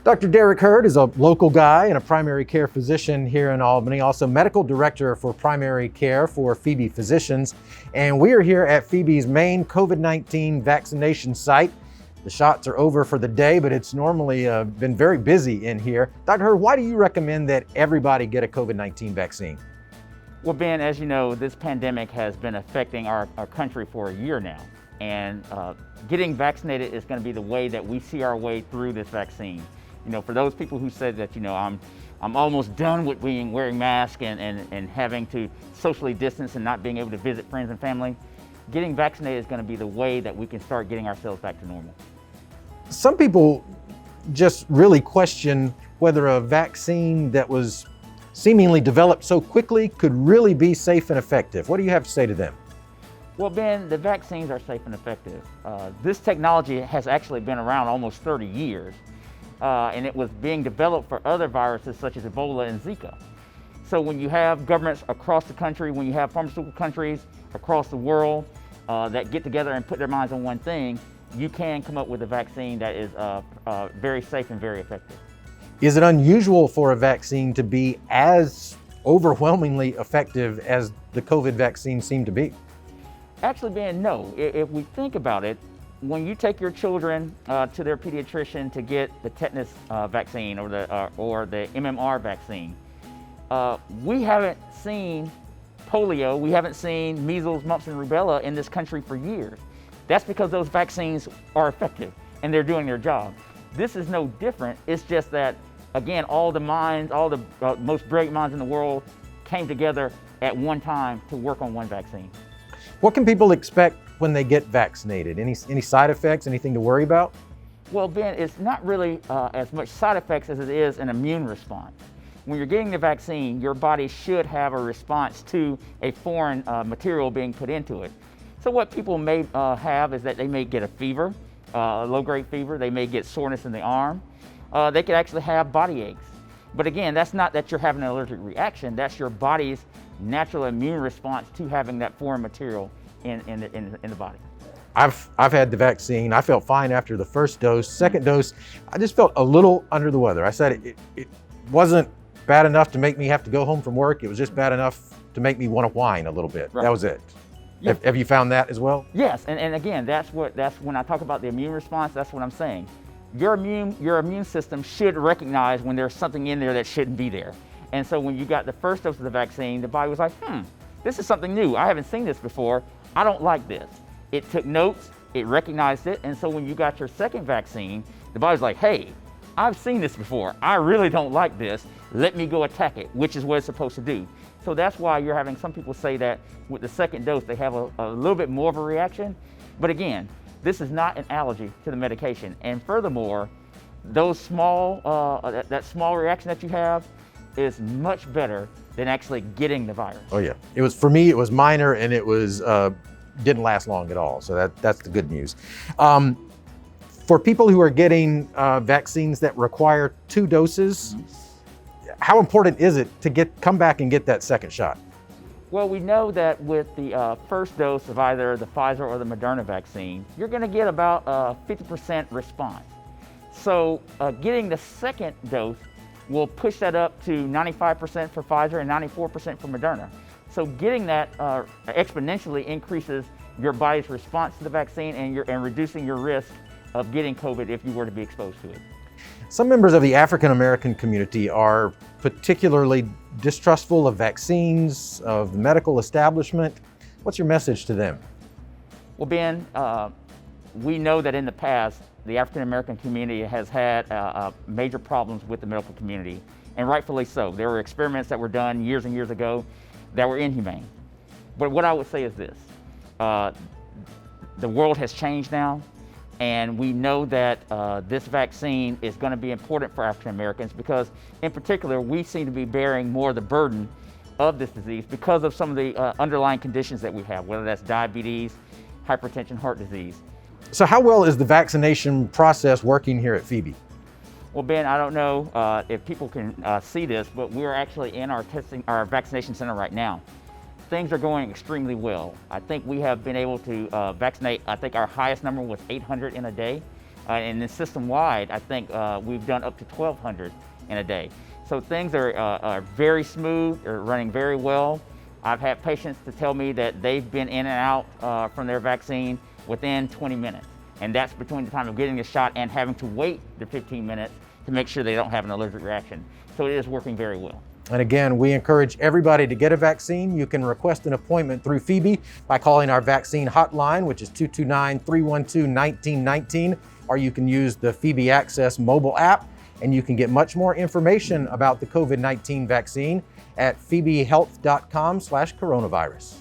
Dr. Derek Hurd is a local guy and a primary care physician here in Albany, also medical director for primary care for Phoebe Physicians. And we are here at Phoebe's main COVID-19 vaccination site. The shots are over for the day, but it's normally been very busy in here. Dr. Hurd, why do you recommend that everybody get a COVID-19 vaccine? Well, Ben, as you know, this pandemic has been affecting our country for a year now. And getting vaccinated is going to be the way that we see our way through this vaccine. You know, for those people who said that, you know, I'm almost done with wearing masks and having to socially distance and not being able to visit friends and family, getting vaccinated is going to be the way that we can start getting ourselves back to normal. Some people just really question whether a vaccine that was seemingly developed so quickly could really be safe and effective. What do you have to say to them? Well, Ben, the vaccines are safe and effective. This technology has actually been around almost 30 years. And it was being developed for other viruses such as Ebola and Zika. So when you have governments across the country, when you have pharmaceutical countries across the world that get together and put their minds on one thing, you can come up with a vaccine that is very safe and very effective. Is it unusual for a vaccine to be as overwhelmingly effective as the COVID vaccine seemed to be? Actually, Ben, no. If we think about it, when you take your children to their pediatrician to get the tetanus vaccine or the MMR vaccine, we haven't seen polio, we haven't seen measles, mumps, and rubella in this country for years. That's because those vaccines are effective and they're doing their job. This is no different. It's just that, again, all the minds, all the most brilliant minds in the world came together at one time to work on one vaccine. What can people expect when they get vaccinated? Any side effects, anything to worry about? Well, Ben, it's not really as much side effects as it is an immune response. When you're getting the vaccine, your body should have a response to a foreign material being put into it. So what people may have is that they may get a fever, a low-grade fever. They may get soreness in the arm. They could actually have body aches. But again, that's not that you're having an allergic reaction. That's your body's natural immune response to having that foreign material in the body. I've had the vaccine. I felt fine after the first dose. Second dose, I just felt a little under the weather. I said it wasn't bad enough to make me have to go home from work. It was just bad enough to make me want to whine a little bit. Right. That was it. Yeah. Have you found that as well? Yes, and again, that's when I talk about the immune response, that's what I'm saying. Your immune system should recognize when there's something in there that shouldn't be there. And so when you got the first dose of the vaccine, the body was like, this is something new. I haven't seen this before. I don't like this. It took notes, it recognized it, and so when you got your second vaccine, the body's like, hey, I've seen this before. I really don't like this. Let me go attack it, which is what it's supposed to do. So that's why you're having some people say that with the second dose, they have a little bit more of a reaction. But again, this is not an allergy to the medication. And furthermore, those that small reaction that you have is much better than actually getting the virus. Oh yeah, for me, it was minor and it was didn't last long at all. So that's the good news. For people who are getting vaccines that require 2 doses, how important is it to come back and get that second shot? Well, we know that with the first dose of either the Pfizer or the Moderna vaccine, you're going to get about 50% response. So getting the second dose will push that up to 95% for Pfizer and 94% for Moderna. So getting that exponentially increases your body's response to the vaccine and reducing your risk of getting COVID if you were to be exposed to it. Some members of the African American community are particularly distrustful of vaccines, of the medical establishment. What's your message to them? Well, Ben, we know that in the past, the African American community has had major problems with the medical community, and rightfully so. There were experiments that were done years and years ago that were inhumane. But what I would say is this, the world has changed now, and we know that this vaccine is going to be important for African Americans because, in particular, we seem to be bearing more of the burden of this disease because of some of the underlying conditions that we have, whether that's diabetes, hypertension, heart disease. So how well is the vaccination process working here at Phoebe? Well, Ben, I don't know if people can see this, but we're actually in our vaccination center right now. Things are going extremely well. I think we have been able to vaccinate, I think our highest number was 800 in a day. And then system-wide, I think we've done up to 1,200 in a day. So things are very smooth, they're running very well. I've had patients to tell me that they've been in and out from their vaccine within 20 minutes. And that's between the time of getting the shot and having to wait the 15 minutes to make sure they don't have an allergic reaction. So it is working very well. And again, we encourage everybody to get a vaccine. You can request an appointment through Phoebe by calling our vaccine hotline, which is 229-312-1919, or you can use the Phoebe Access mobile app, and you can get much more information about the COVID-19 vaccine at phoebehealth.com/coronavirus.